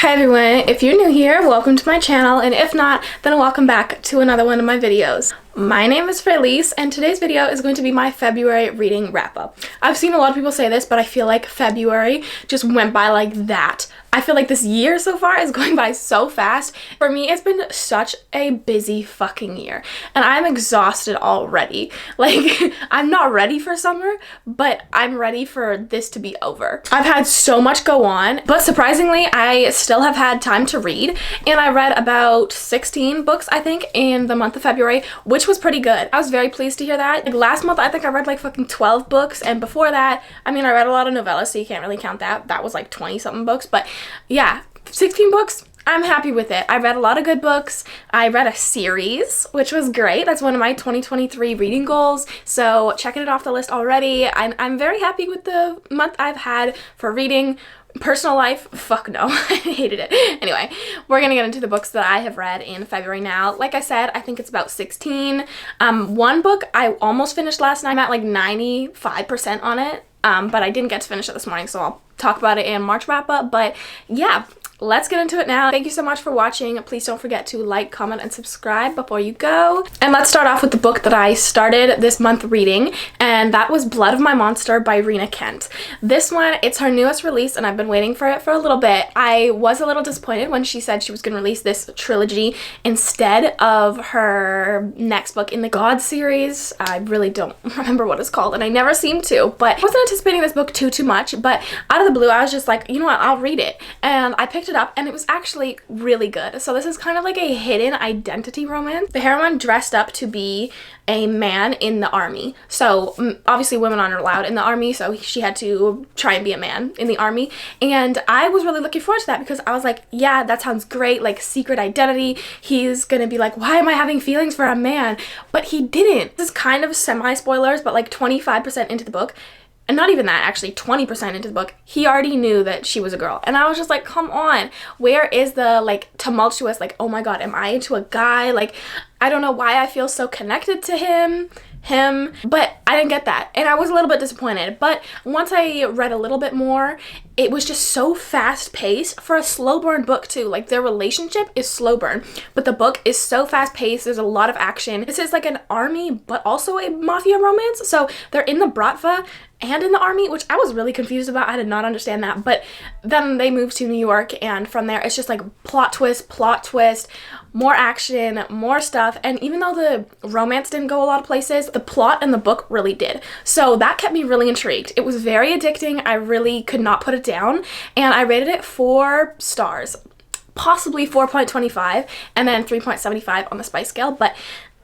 Hi everyone, if you're new here, welcome to my channel, and if not, then welcome back to another one of my videos. My name is Freyleyce, and today's video is going to be my February reading wrap-up. I've seen a lot of people say this, but I feel like February just went by like that. I feel like this year so far is going by so fast. For me, it's been such a busy fucking year, and I'm exhausted already. Like, I'm not ready for summer, but I'm ready for this to be over. I've had so much go on, but surprisingly, I still have had time to read, and I read about 16 books, I think, in the month of February, which was pretty good. I was very pleased to hear that. Like, last month, I think I read like fucking 12 books, and before that, I mean, I read a lot of novellas, so you can't really count that. That was like 20-something books, but yeah, 16 books. I'm happy with it. I read a lot of good books. I read a series, which was great. That's one of my 2023 reading goals. So checking it off the list already. I'm very happy with the month I've had for reading. Personal life, fuck no. I hated it. Anyway, we're gonna get into the books that I have read in February now. Like I said, I think it's about 16. One book I almost finished last night. I'm at like 95% on it. But I didn't get to finish it this morning, so I'll talk about it in March wrap up. But yeah, let's get into it now. Thank you so much for watching. Please don't forget to like, comment, and subscribe before you go. And let's start off with the book that I started this month reading, and that was Blood of My Monster by Rena Kent. This one, it's her newest release, and I've been waiting for it for a little bit. I was a little disappointed when she said she was going to release this trilogy instead of her next book in the God series. I really don't remember what it's called, and I never seem to, but I wasn't anticipating this book too much, but out of the blue, I was just like, you know what, I'll read it. And I picked it up, and it was actually really good. So this is kind of like a hidden identity romance. The heroine dressed up to be a man in the army. So obviously women aren't allowed in the army, so she had to try and be a man in the army. And I was really looking forward to that because I was like, yeah, that sounds great, like secret identity. He's gonna be like, why am I having feelings for a man? But he didn't. This is kind of semi-spoilers, but like 25% into the book, and not even that, actually 20% into the book, he already knew that she was a girl. And I was just like, come on, where is the like tumultuous, like, oh my god, am I into a guy? Like, I don't know why I feel so connected to him, but I didn't get that. And I was a little bit disappointed. But once I read a little bit more, it was just so fast paced for a slow burn book too. Like, their relationship is slow burn, but the book is so fast paced. There's a lot of action. This is like an army, but also a mafia romance. So they're in the Bratva and in the army, which I was really confused about. I did not understand that. But then they moved to New York, and from there it's just like plot twist, more action, more stuff. And even though the romance didn't go a lot of places, the plot in the book really did. So that kept me really intrigued. It was very addicting. I really could not put it down, and I rated it 4 stars, possibly 4.25, and then 3.75 on the spice scale. But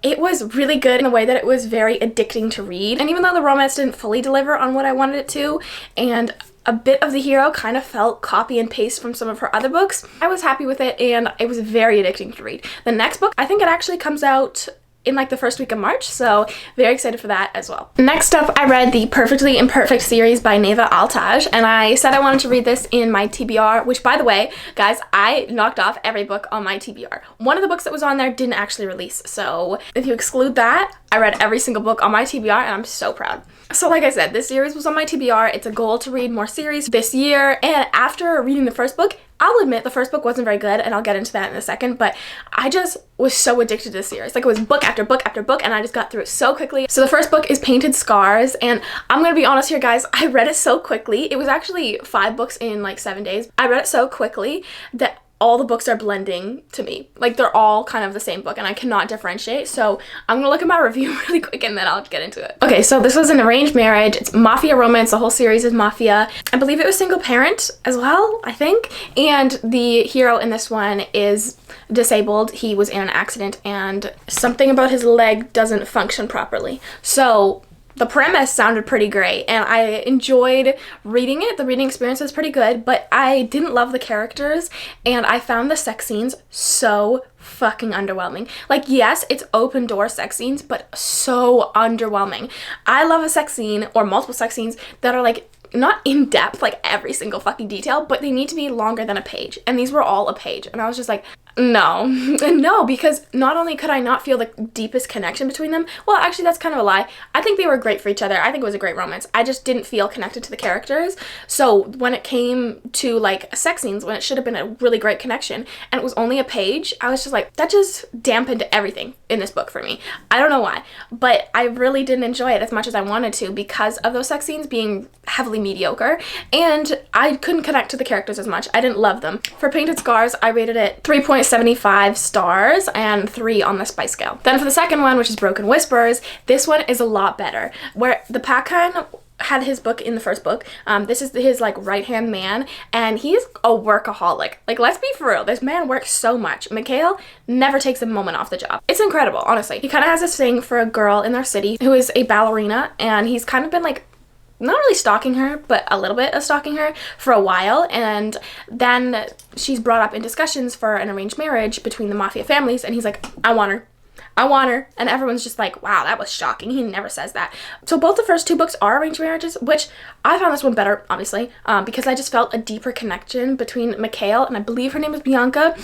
it was really good in the way that it was very addicting to read. And even though the romance didn't fully deliver on what I wanted it to, and a bit of the hero kind of felt copy and paste from some of her other books, I was happy with it, and it was very addicting to read. The next book, I think it actually comes out in like the first week of March, so very excited for that as well. Next up, I read the Perfectly Imperfect series by Neva Altaj, and I said I wanted to read this in my TBR, which, by the way, guys, I knocked off every book on my TBR. One of the books that was on there didn't actually release, so if you exclude that, I read every single book on my TBR, and I'm so proud. So like I said, this series was on my TBR. It's a goal to read more series this year, and after reading the first book, I'll admit the first book wasn't very good, and I'll get into that in a second, but I just was so addicted to this series. Like, it was book after book after book, and I just got through it so quickly. So the first book is Painted Scars, and I'm gonna be honest here, guys, I read it so quickly. It was actually 5 books in like 7 days. I read it so quickly that all the books are blending to me. Like, they're all kind of the same book, and I cannot differentiate. So I'm gonna look at my review really quick, and then I'll get into it. Okay, so this was an arranged marriage. It's mafia romance. The whole series is mafia. I believe it was single parent as well, I think. And the hero in this one is disabled. He was in an accident, and something about his leg doesn't function properly. So the premise sounded pretty great, and I enjoyed reading it. The reading experience was pretty good, but I didn't love the characters, and I found the sex scenes so fucking underwhelming. Like, yes, it's open door sex scenes, but so underwhelming. I love a sex scene, or multiple sex scenes, that are like not in depth, like every single fucking detail, but they need to be longer than a page, and these were all a page, and I was just like, No. No, because not only could I not feel the deepest connection between them, well, actually, that's kind of a lie. I think they were great for each other. I think it was a great romance. I just didn't feel connected to the characters. So when it came to like sex scenes, when it should have been a really great connection, and it was only a page, I was just like, that just dampened everything in this book for me. I don't know why, but I really didn't enjoy it as much as I wanted to because of those sex scenes being heavily mediocre, and I couldn't connect to the characters as much. I didn't love them. For Painted Scars, I rated it 3.75 stars and 3 on the spice scale. Then for the second one, which is Broken Whispers, this one is a lot better. Where the Pacan had his book in the first book, this is his like right-hand man, and he's a workaholic. Like, let's be for real, this man works so much. Mikhail never takes a moment off the job. It's incredible, honestly. He kind of has this thing for a girl in their city who is a ballerina, and he's kind of been like not really stalking her, but a little bit of stalking her for a while, and then she's brought up in discussions for an arranged marriage between the mafia families, and he's like, I want her. I want her. And everyone's just like, wow, that was shocking. He never says that. So both the first 2 books are arranged marriages, which I found this one better, obviously, because I just felt a deeper connection between Mikhail, and I believe her name is Bianca.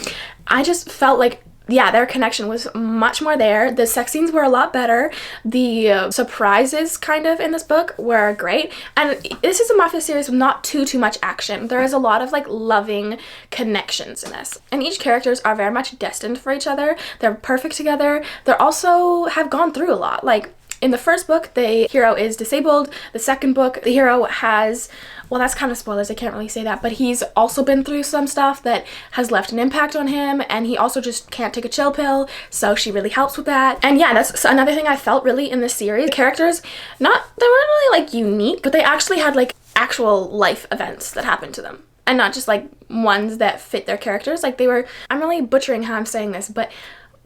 I just felt like, yeah, their connection was much more there. The sex scenes were a lot better. The surprises kind of in this book were great. And this is a mafia series with not too much action. There is a lot of like loving connections in this. And each characters are very much destined for each other. They're perfect together. They also have gone through a lot. Like in the first book, the hero is disabled. The second book, the hero has, well, that's kind of spoilers, I can't really say that, but he's also been through some stuff that has left an impact on him, and he also just can't take a chill pill, so she really helps with that. And yeah, that's another thing I felt really in this series. The characters, they weren't really like unique, but they actually had like actual life events that happened to them, and not just like ones that fit their characters. Like they were, I'm really butchering how I'm saying this, but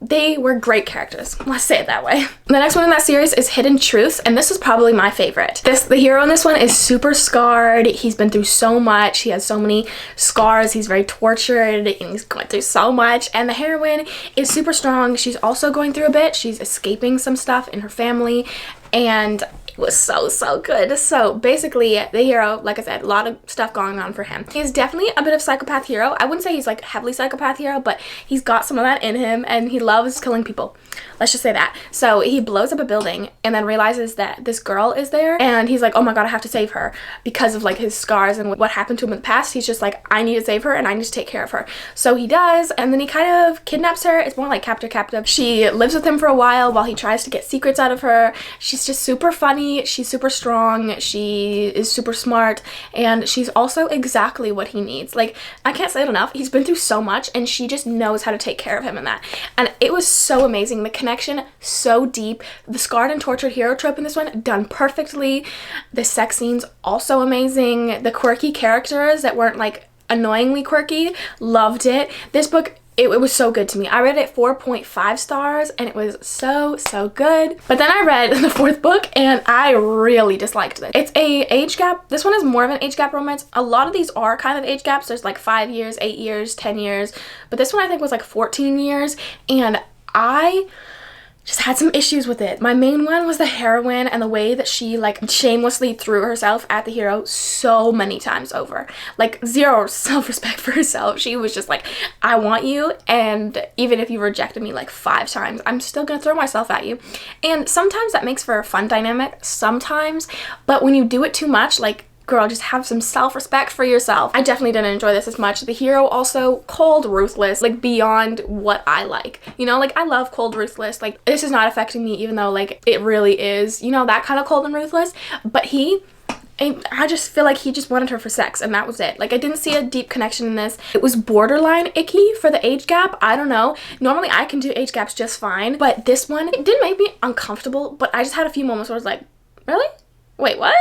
they were great characters. Let's say it that way. The next one in that series is Hidden Truths, and this is probably my favorite. The hero in this one is super scarred. He's been through so much. He has so many scars. He's very tortured, and he's going through so much. And the heroine is super strong. She's also going through a bit. She's escaping some stuff in her family, and it was so good. So basically, the hero, like I said, a lot of stuff going on for him. He's definitely a bit of psychopath hero. I wouldn't say he's like heavily psychopath hero, but he's got some of that in him, and he loves killing people. Let's just say that. So he blows up a building and then realizes that this girl is there, and he's like, oh my god, I have to save her because of like his scars and what happened to him in the past. He's just like, I need to save her and I need to take care of her. So he does, and then he kind of kidnaps her. It's more like captive. She lives with him for a while he tries to get secrets out of her. She's just super funny. She's super strong. She is super smart, and she's also exactly what he needs. Like, I can't say it enough. He's been through so much, and she just knows how to take care of him in that. And it was so amazing. The connection so deep. The scarred and tortured hero trope in this one done perfectly. The sex scenes also amazing. The quirky characters that weren't like annoyingly quirky, loved it. This book, it was so good to me. I read it 4.5 stars, and it was so good. But then I read the 4th book, and I really disliked it. It's a age gap. This one is more of an age gap romance. A lot of these are kind of age gaps. There's like 5 years, 8 years, 10 years. But this one I think was like 14 years, and I just had some issues with it. My main one was the heroine and the way that she like shamelessly threw herself at the hero so many times over. Like zero self-respect for herself. She was just like, I want you, and even if you rejected me like 5 times, I'm still gonna throw myself at you. And sometimes that makes for a fun dynamic, sometimes, but when you do it too much, like, girl, just have some self-respect for yourself. I definitely didn't enjoy this as much. The hero also cold, ruthless, like beyond what I like. You know, like I love cold, ruthless. Like this is not affecting me, even though like it really is, you know, that kind of cold and ruthless. But I just feel like he just wanted her for sex, and that was it. Like I didn't see a deep connection in this. It was borderline icky for the age gap. I don't know. Normally I can do age gaps just fine, but this one, it did make me uncomfortable, but I just had a few moments where I was like, really? Wait, what?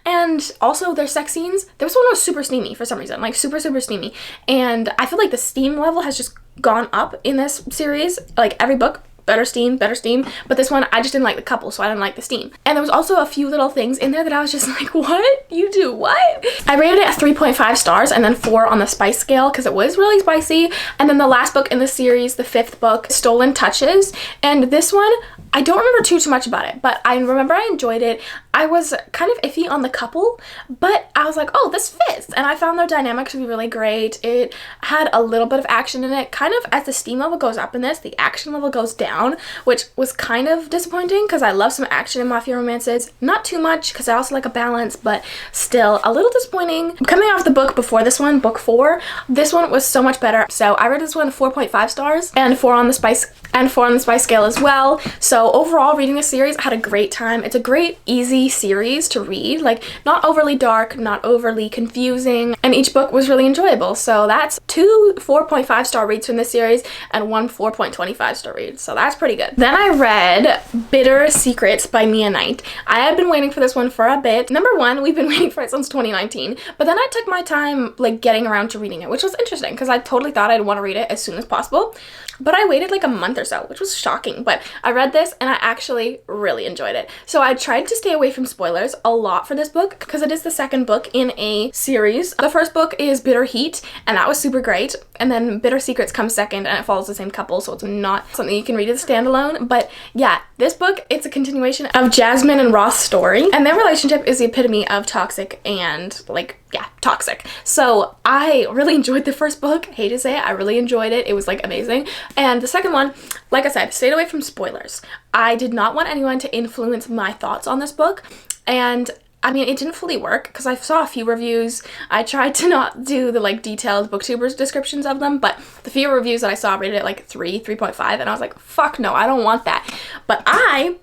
And also their sex scenes, there was one that was super steamy for some reason, like super steamy. And I feel like the steam level has just gone up in this series, like every book better steam, but this one I just didn't like the couple, so I didn't like the steam. And there was also a few little things in there that I was just like, what? You do what? I rated it at 3.5 stars and then 4 on the spice scale because it was really spicy. And then the last book in the series, the 5th book, Stolen Touches, and this one I don't remember too much about it, but I remember I enjoyed it. I was kind of iffy on the couple, but I was like, oh, this fits. And I found their dynamics to be really great. It had a little bit of action in it. Kind of as the steam level goes up in this, the action level goes down, which was kind of disappointing because I love some action in mafia romances. Not too much because I also like a balance, but still a little disappointing. Coming off the book before this one, book 4, this one was so much better. So I rated this one 4.5 stars and 4 on the spice scale as well. So overall, reading this series, I had a great time. It's a great, easy series to read, like not overly dark, not overly confusing, and each book was really enjoyable. So that's 2 4.5 star reads from this series and 1 4.25 star read. So that's pretty good. Then I read Bitter Secrets by Mia Knight. I had been waiting for this one for a bit. Number one, we've been waiting for it since 2019, but then I took my time like getting around to reading it, which was interesting because I totally thought I'd want to read it as soon as possible. But I waited like a month or so, which was shocking. But I read this and I actually really enjoyed it. So I tried to stay away from spoilers a lot for this book because it is the second book in a series. The first book is Bitter Heat, and that was super great. And then Bitter Secrets comes second, and it follows the same couple, so it's not something you can read as a standalone. But yeah, this book, it's a continuation of Jasmine and Roth's story, and their relationship is the epitome of toxic and like, yeah, toxic. So I really enjoyed the first book. Hate to say it, I really enjoyed it. It was like amazing. And the second one, like I said, stayed away from spoilers. I did not want anyone to influence my thoughts on this book, and I mean, it didn't fully work because I saw a few reviews. I tried to not do the like detailed Booktubers descriptions of them, but the few reviews that I saw rated it like 3.5, and I was like, fuck no, I don't want that. But I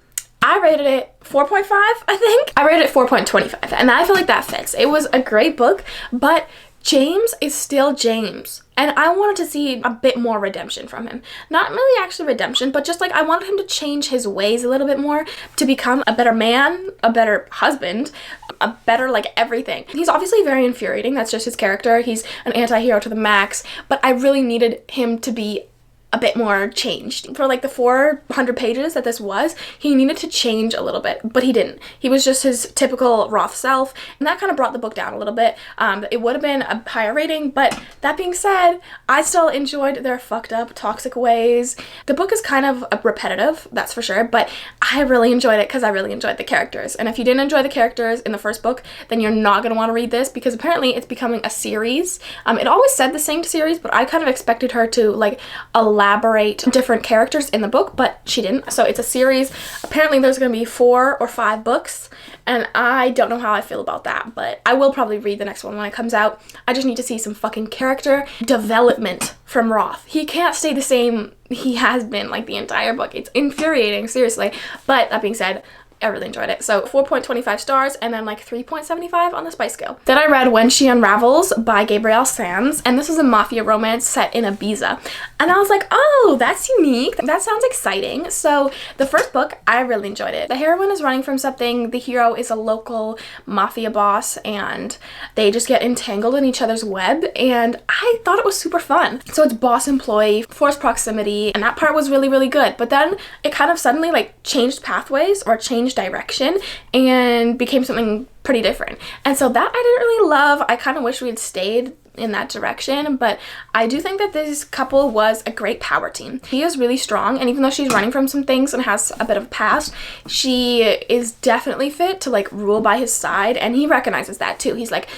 rated it 4.5, I think. I rated it 4.25, and I feel like that fits. It was a great book, but James is still James, and I wanted to see a bit more redemption from him. Not really actually redemption, but just like I wanted him to change his ways a little bit more to become a better man, a better husband, a better like everything. He's obviously very infuriating. That's just his character. He's an anti-hero to the max, but I really needed him to be a bit more changed. For like the 400 pages that this was, he needed to change a little bit, but he didn't. He was just his typical Roth self, and that kind of brought the book down a little bit. It would have been a higher rating, but that being said, I still enjoyed their fucked up, toxic ways. The book is kind of repetitive, that's for sure, but I really enjoyed it because I really enjoyed the characters. And if you didn't enjoy the characters in the first book, then you're not going to want to read this because apparently it's becoming a series. It always said the same series, but I kind of expected her to like elaborate different characters in the book, but she didn't. So it's a series. Apparently there's going to be 4 or 5 books, and I don't know how I feel about that, but I will probably read the next one when it comes out. I just need to see some fucking character development from Roth. He can't stay the same he has been like the entire book. It's infuriating, seriously. But that being said, I really enjoyed it. So 4.25 stars and then like 3.75 on the spice scale. Then I read When She Unravels by Gabrielle Sands, and this was a mafia romance set in Ibiza. And I was like, oh, that's unique. That sounds exciting. So the first book, I really enjoyed it. The heroine is running from something. The hero is a local mafia boss, and they just get entangled in each other's web, and I thought it was super fun. So it's boss-employee, forced proximity, and that part was really, really good. But then it kind of suddenly like changed pathways or changed direction and became something pretty different. And so that I didn't really love. I kind of wish we had stayed in that direction, but I do think that this couple was a great power team. He is really strong, and even though she's running from some things and has a bit of a past, she is definitely fit to like rule by his side, and he recognizes that too. He's like,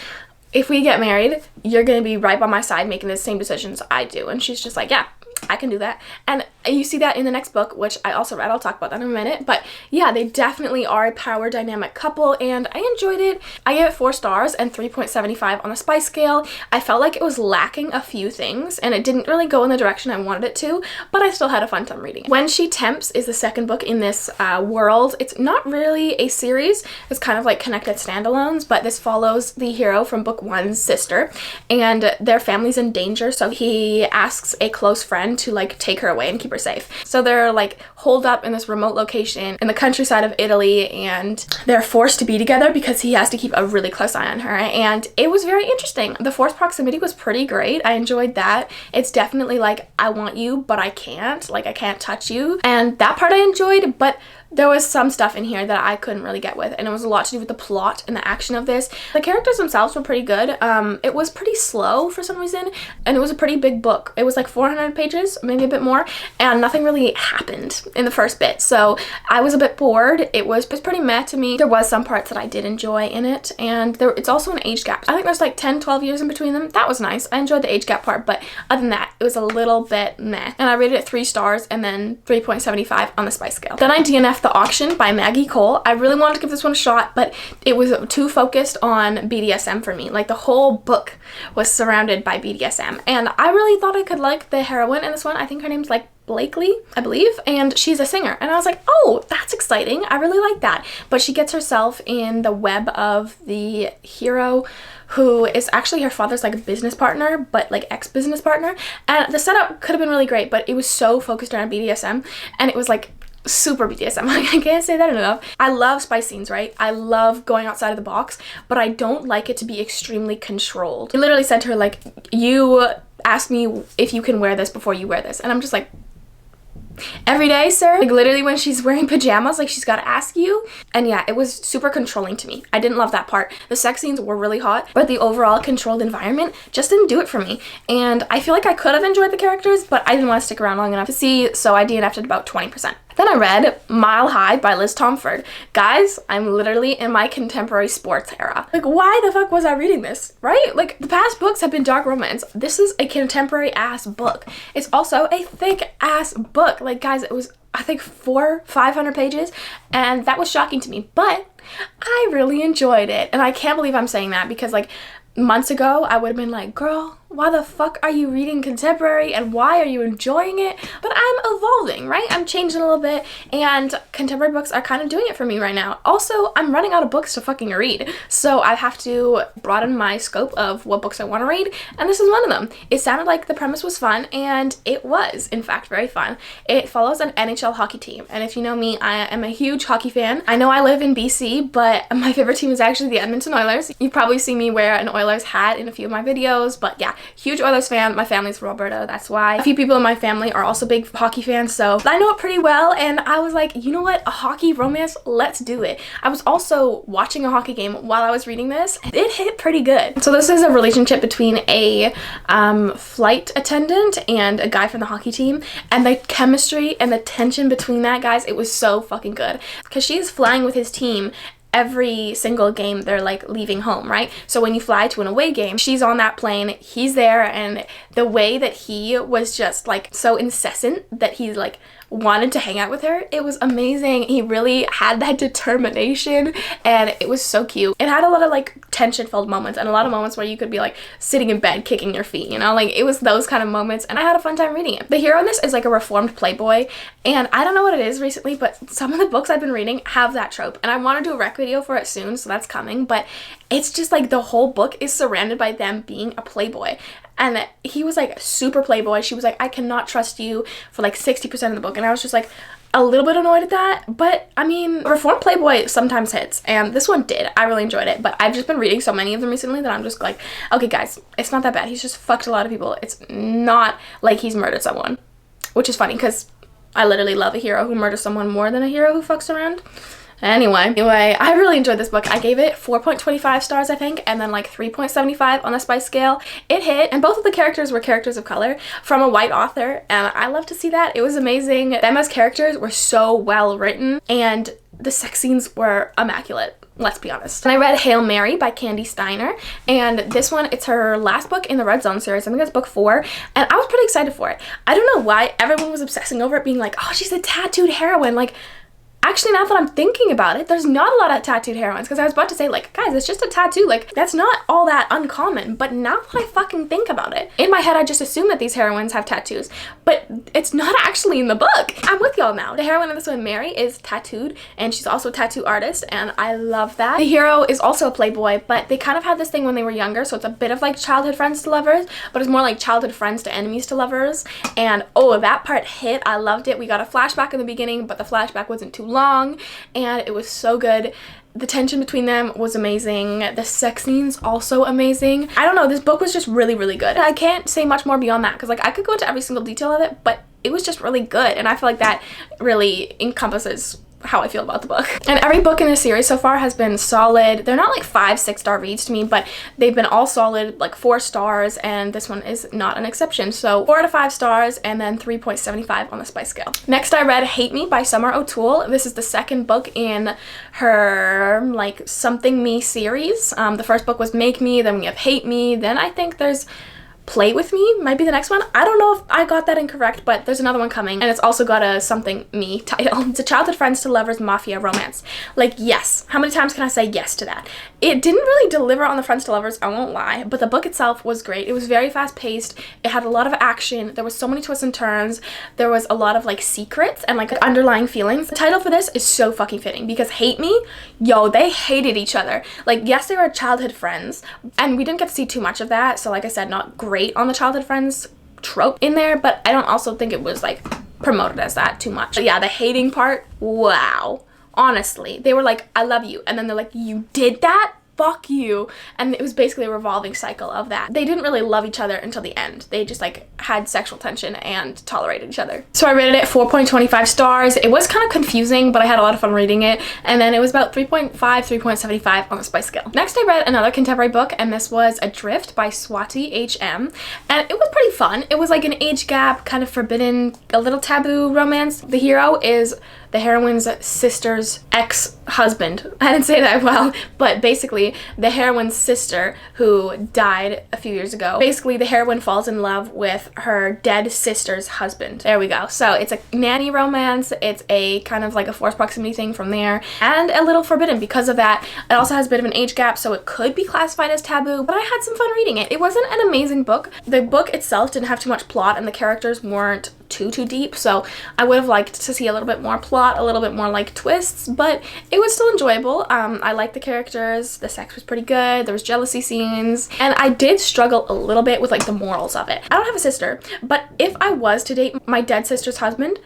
if we get married, you're gonna be right by my side making the same decisions I do. And she's just like, yeah, I can do that. And you see that in the next book, which I also read. I'll talk about that in a minute. But yeah, they definitely are a power dynamic couple, and I enjoyed it. I gave it 4 stars and 3.75 on the spice scale. I felt like it was lacking a few things, and it didn't really go in the direction I wanted it to, but I still had a fun time reading it. When She Tempts is the second book in this world. It's not really a series. It's kind of like connected standalones, but this follows the hero from book 1's sister, and their family's in danger, so he asks a close friend men to like take her away and keep her safe. So they're like holed up in this remote location in the countryside of Italy, and they're forced to be together because he has to keep a really close eye on her. And it was very interesting. The forced proximity was pretty great. I enjoyed that. It's definitely like, I want you, but I can't. Like, I can't touch you. And that part I enjoyed, but there was some stuff in here that I couldn't really get with, and it was a lot to do with the plot and the action of this. The characters themselves were pretty good. It was pretty slow for some reason, and it was a pretty big book. It was like 400 pages, maybe a bit more, and nothing really happened in the first bit, so I was a bit bored. It was pretty meh to me. There was some parts that I did enjoy in it, and it's also an age gap. I think there's like 10-12 years in between them. That was nice. I enjoyed the age gap part, but other than that, it was a little bit meh, and I rated it 3 stars and then 3.75 on the spice scale. Then I DNF'd The Auction by Maggie Cole. I really wanted to give this one a shot, but it was too focused on BDSM for me. Like, the whole book was surrounded by BDSM, and I really thought I could like the heroine in this one. I think her name's like Blakely, I believe, and she's a singer, and I was like, oh, that's exciting. I really like that. But she gets herself in the web of the hero, who is actually her father's like a business partner, but like ex-business partner, and the setup could have been really great, but it was so focused around BDSM, and it was like super BDSM. Like, I can't say that enough. I love spice scenes, right? I love going outside of the box, but I don't like it to be extremely controlled. He literally said to her, like, you ask me if you can wear this before you wear this, and I'm just like, every day, sir? Like, literally when she's wearing pajamas, like, she's gotta ask you. And yeah, it was super controlling to me. I didn't love that part. The sex scenes were really hot, but the overall controlled environment just didn't do it for me. And I feel like I could have enjoyed the characters, but I didn't want to stick around long enough to see, so I DNF'd at about 20%. Then I read Mile High by Liz Tomford. Guys, I'm literally in my contemporary sports era. Like, why the fuck was I reading this, right? Like, the past books have been dark romance. This is a contemporary ass book. It's also a thick ass book. Like, guys, it was, I think, 500 pages, and that was shocking to me, but I really enjoyed it. And I can't believe I'm saying that, because like months ago I would have been like, girl, why the fuck are you reading contemporary and why are you enjoying it? But I'm evolving, right? I'm changing a little bit, and contemporary books are kind of doing it for me right now. Also, I'm running out of books to fucking read, so I have to broaden my scope of what books I want to read, and this is one of them. It sounded like the premise was fun, and it was, in fact, very fun. It follows an NHL hockey team, and if you know me, I am a huge hockey fan. I know I live in BC, but my favorite team is actually the Edmonton Oilers. You've probably seen me wear an Oilers hat in a few of my videos, but yeah, huge Oilers fan. My family's from Alberta, that's why. A few people in my family are also big hockey fans, so I know it pretty well, and I was like, you know what, a hockey romance, let's do it. I was also watching a hockey game while I was reading this, and it hit pretty good. So this is a relationship between a flight attendant and a guy from the hockey team, and the chemistry and the tension between that, guys, it was so fucking good, because she's flying with his team every single game they're like leaving home, right? So when you fly to an away game, she's on that plane, he's there, and the way that he was just like so incessant that he like wanted to hang out with her, it was amazing. He really had that determination, and it was so cute. It had a lot of like tension-filled moments, and a lot of moments where you could be like sitting in bed kicking your feet, you know, like it was those kind of moments, and I had a fun time reading it. The hero in this is like a reformed playboy, and I don't know what it is recently, but some of the books I've been reading have that trope, and I want to do a rec video for it soon, so that's coming. But it's just like the whole book is surrounded by them being a playboy. And he was like super playboy. She was like, I cannot trust you, for like 60% of the book. And I was just like a little bit annoyed at that. But I mean, reformed playboy sometimes hits, and this one did. I really enjoyed it. But I've just been reading so many of them recently that I'm just like, okay guys, it's not that bad. He's just fucked a lot of people. It's not like he's murdered someone. Which is funny, because I literally love a hero who murders someone more than a hero who fucks around. Anyway, I really enjoyed this book. I gave it 4.25 stars, I think, and then like 3.75 on the spice scale. It hit, and both of the characters were characters of color from a white author, and I love to see that. It was amazing. Them as characters were so well written, and the sex scenes were immaculate. Let's be honest. And I read Hail Mary by Candy Steiner, and this one, it's her last book in the Red Zone series. I think it's book 4, and I was pretty excited for it. I don't know why everyone was obsessing over it, being like, oh, she's a tattooed heroine. Like, Actually, now that I'm thinking about it, there's not a lot of tattooed heroines, because I was about to say, like, guys, it's just a tattoo. Like, that's not all that uncommon. But now that I fucking think about it, in my head, I just assume that these heroines have tattoos. But it's not actually in the book. I'm with y'all now. The heroine in this one, Mary, is tattooed, and she's also a tattoo artist, and I love that. The hero is also a playboy, but they kind of had this thing when they were younger, so it's a bit of like childhood friends to lovers, but it's more like childhood friends to enemies to lovers. And oh, that part hit. I loved it. We got a flashback in the beginning, but the flashback wasn't too long, and it was so good. The tension between them was amazing. The sex scenes also amazing. I don't know, this book was just really, really good. I can't say much more beyond that, because like I could go into every single detail of it, but it was just really good, and I feel like that really encompasses how I feel about the book. And every book in this series so far has been solid. They're not like 5-6 star reads to me, but they've been all solid, like 4 stars, and this one is not an exception. So 4 to 5 stars, and then 3.75 on the spice scale. Next, I read Hate Me by Summer O'Toole. This is the second book in her like Something Me series. The first book was Make Me, then we have Hate Me, then I think there's Play With Me might be the next one. I don't know if I got that incorrect, but there's another one coming, and it's also got a Something Me title. It's a childhood friends to lovers mafia romance. Like, yes. How many times can I say yes to that? It didn't really deliver on the friends to lovers, I won't lie, but the book itself was great. It was very fast paced. It had a lot of action. There was so many twists and turns. There was a lot of like secrets and like underlying feelings. The title for this is so fucking fitting, because Hate Me, yo, they hated each other. Like, yes, they were childhood friends, and we didn't get to see too much of that, so like I said, not great on the childhood friends trope in there, but I don't also think it was like promoted as that too much. But yeah, the hating part, wow. Honestly, they were like, I love you, and then they're like, you did that? Fuck you. And it was basically a revolving cycle of that. They didn't really love each other until the end. They just like had sexual tension and tolerated each other. So I rated it 4.25 stars. It was kind of confusing, but I had a lot of fun reading it. And then it was about 3.5, 3.75 on the spice scale. Next, I read another contemporary book, and this was Adrift by Swati H.M. And it was pretty fun. It was like an age gap, kind of forbidden, a little taboo romance. The hero is the heroine's sister's ex-husband. I didn't say that well, but basically the heroine's sister who died a few years ago. Basically the heroine falls in love with her dead sister's husband. There we go. So it's a nanny romance. It's a kind of like a forced proximity thing from there, and a little forbidden because of that. It also has a bit of an age gap, so it could be classified as taboo, but I had some fun reading it. It wasn't an amazing book. The book itself didn't have too much plot, and the characters weren't too deep, so I would have liked to see a little bit more plot, a little bit more like twists, but it was still enjoyable. I liked the characters, the sex was pretty good, there was jealousy scenes, and I did struggle a little bit with like the morals of it. I don't have a sister, but if I was to date my dead sister's husband,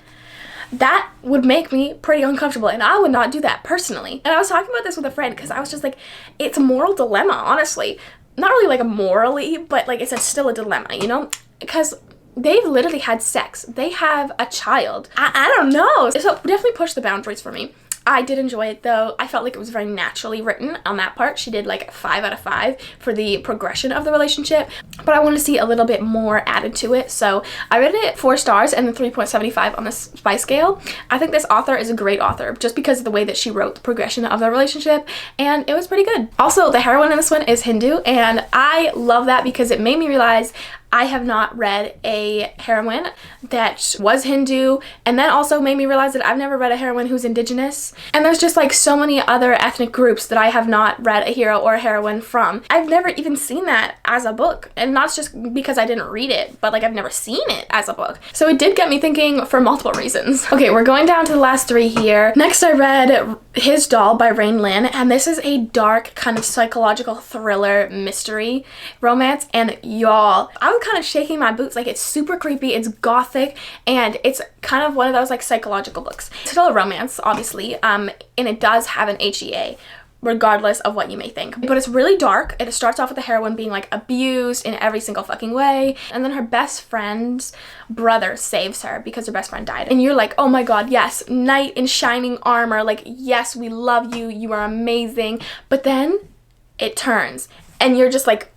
that would make me pretty uncomfortable, and I would not do that personally. And I was talking about this with a friend, because I was just like, it's a moral dilemma, honestly. Not really like a morally, but like it's still a dilemma, you know? Because they've literally had sex. They have a child. I don't know. So definitely pushed the boundaries for me. I did enjoy it though. I felt like it was very naturally written on that part. She did like 5 out of 5 for the progression of the relationship, but I wanted to see a little bit more added to it. So I rated it 4 stars and then 3.75 on the spice scale. I think this author is a great author just because of the way that she wrote the progression of the relationship, and it was pretty good. Also, the heroine in this one is Hindu, and I love that because it made me realize I have not read a heroine that was Hindu, and then also made me realize that I've never read a heroine who's indigenous. And there's just like so many other ethnic groups that I have not read a hero or a heroine from. I've never even seen that as a book, and not just because I didn't read it, but like I've never seen it as a book. So it did get me thinking for multiple reasons. Okay, we're going down to the last 3 here. Next, I read His Doll by Rain Lin, and this is a dark kind of psychological thriller mystery romance, and y'all, I was kind of shaking my boots. Like, it's super creepy, it's gothic, and it's kind of one of those like psychological books. It's still a romance, obviously, and it does have an HEA, regardless of what you may think. But it's really dark. It starts off with the heroine being like abused in every single fucking way, and then her best friend's brother saves her because her best friend died. And you're like, oh my god, yes, knight in shining armor, like, yes, we love you, you are amazing. But then it turns, and you're just like,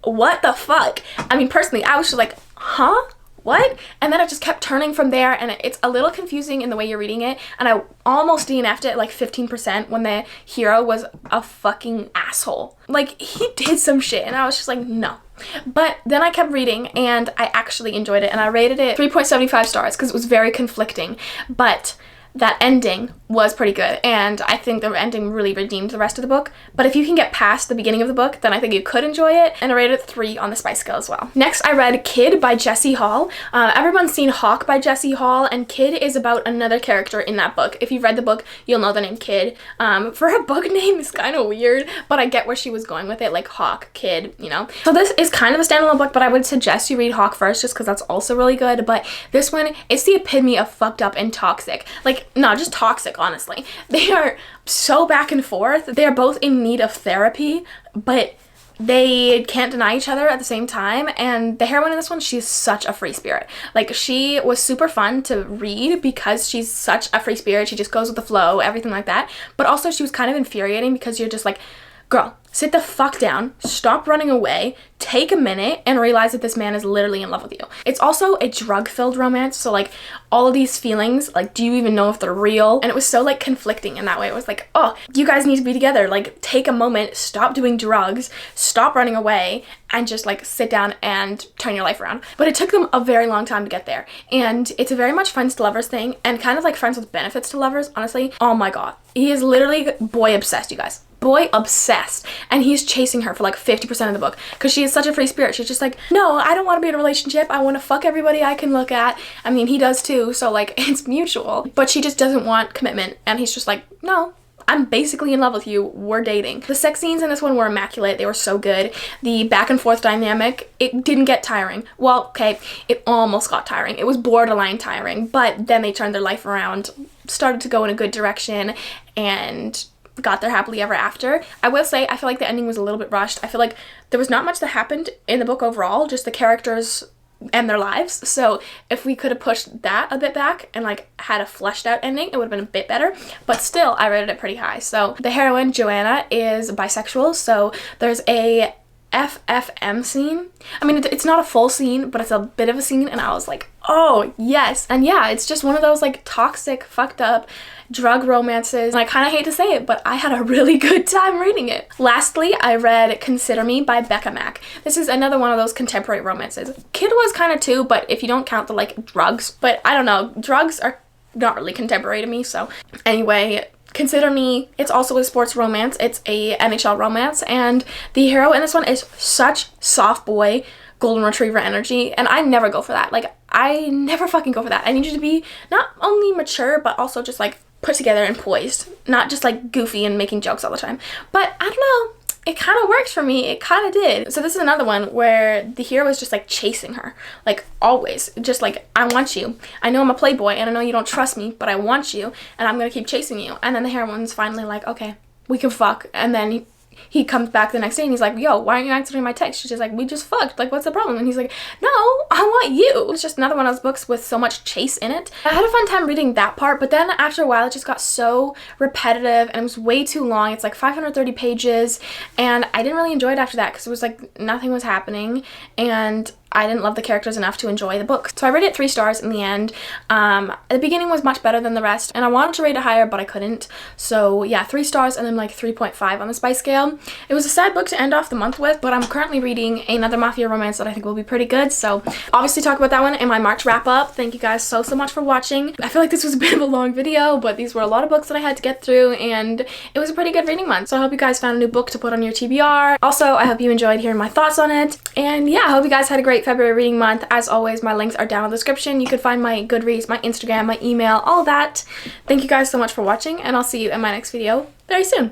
what the fuck? I mean, personally, I was just like, huh? What? And then it just kept turning from there, and it's a little confusing in the way you're reading it, and I almost DNF'd it like 15% when the hero was a fucking asshole. Like, he did some shit, and I was just like, no. But then I kept reading, and I actually enjoyed it, and I rated it 3.75 stars because it was very conflicting. But that ending was pretty good, and I think the ending really redeemed the rest of the book. But if you can get past the beginning of the book, then I think you could enjoy it, and I rated it 3 on the spice scale as well. Next, I read Kid by Jessie Hall. Everyone's seen Hawk by Jessie Hall, and Kid is about another character in that book. If you've read the book, you'll know the name Kid. For a book name, it's kind of weird, but I get where she was going with it, like Hawk, Kid, you know? So this is kind of a standalone book, but I would suggest you read Hawk first just because that's also really good. But this one, it's the epitome of fucked up and toxic. Like, no, just toxic, honestly. They are so back and forth. They are both in need of therapy, but they can't deny each other at the same time. And the heroine in this one, she's such a free spirit. Like, she was super fun to read because she's such a free spirit. She just goes with the flow, everything like that. But also she was kind of infuriating because you're just like, girl, sit the fuck down, stop running away, take a minute, and realize that this man is literally in love with you. It's also a drug-filled romance, so like all of these feelings, like, do you even know if they're real? And it was so like conflicting in that way. It was like, oh, you guys need to be together. Like, take a moment, stop doing drugs, stop running away, and just like sit down and turn your life around. But it took them a very long time to get there. And it's a very much friends to lovers thing, and kind of like friends with benefits to lovers, honestly. Oh my god. He is literally boy obsessed, you guys. Boy obsessed, and he's chasing her for like 50% of the book because she is such a free spirit. She's just like, no, I don't want to be in a relationship. I want to fuck everybody I can look at. I mean, he does too, so like it's mutual, but she just doesn't want commitment, and he's just like, no, I'm basically in love with you. We're dating. The sex scenes in this one were immaculate. They were so good. The back and forth dynamic, it didn't get tiring. Well, okay, it almost got tiring. It was borderline tiring, but then they turned their life around, started to go in a good direction, and got there happily ever after. I will say, I feel like the ending was a little bit rushed. I feel like there was not much that happened in the book overall, just the characters and their lives. So if we could have pushed that a bit back and like had a fleshed out ending, it would have been a bit better. But still, I rated it pretty high. So the heroine, Joanna, is bisexual. So there's a FFM scene. I mean, it's not a full scene, but it's a bit of a scene, and I was like, oh yes. And yeah, it's just one of those like toxic, fucked up drug romances, and I kind of hate to say it, but I had a really good time reading it. Lastly, I read Consider Me by Becca Mack. This is another one of those contemporary romances. Kid was kind of too, but if you don't count the like drugs, but I don't know, drugs are not really contemporary to me. So anyway, Consider Me, it's also a sports romance. It's a NHL romance, and the hero in this one is such soft boy golden retriever energy, and I never go for that. Like, I never fucking go for that. I need you to be not only mature, but also just like put together and poised, not just like goofy and making jokes all the time. But I don't know, it kind of worked for me. It kind of did. So this is another one where the hero is just like chasing her, like always, just like, I want you. I know I'm a playboy and I know you don't trust me, but I want you, and I'm gonna keep chasing you. And then the heroine's finally like, okay, we can fuck. And then he comes back the next day and he's like, yo, why aren't you answering my text? She's just like, we just fucked. Like, what's the problem? And he's like, no, I want you. It's just another one of those books with so much chase in it. I had a fun time reading that part, but then after a while, it just got so repetitive and it was way too long. It's like 530 pages, and I didn't really enjoy it after that because it was like nothing was happening, and I didn't love the characters enough to enjoy the book. So I rated it 3 stars in the end. The beginning was much better than the rest, and I wanted to rate it higher, but I couldn't. So yeah, 3 stars and then like 3.5 on the spice scale. It was a sad book to end off the month with, but I'm currently reading another mafia romance that I think will be pretty good. So obviously talk about that one in my March wrap up. Thank you guys so much for watching. I feel like this was a bit of a long video, but these were a lot of books that I had to get through, and it was a pretty good reading month. So I hope you guys found a new book to put on your TBR. Also, I hope you enjoyed hearing my thoughts on it. And yeah, I hope you guys had a great February reading month. As always, my links are down in the description. You can find my Goodreads, my Instagram, my email, all that. Thank you guys so much for watching, and I'll see you in my next video very soon.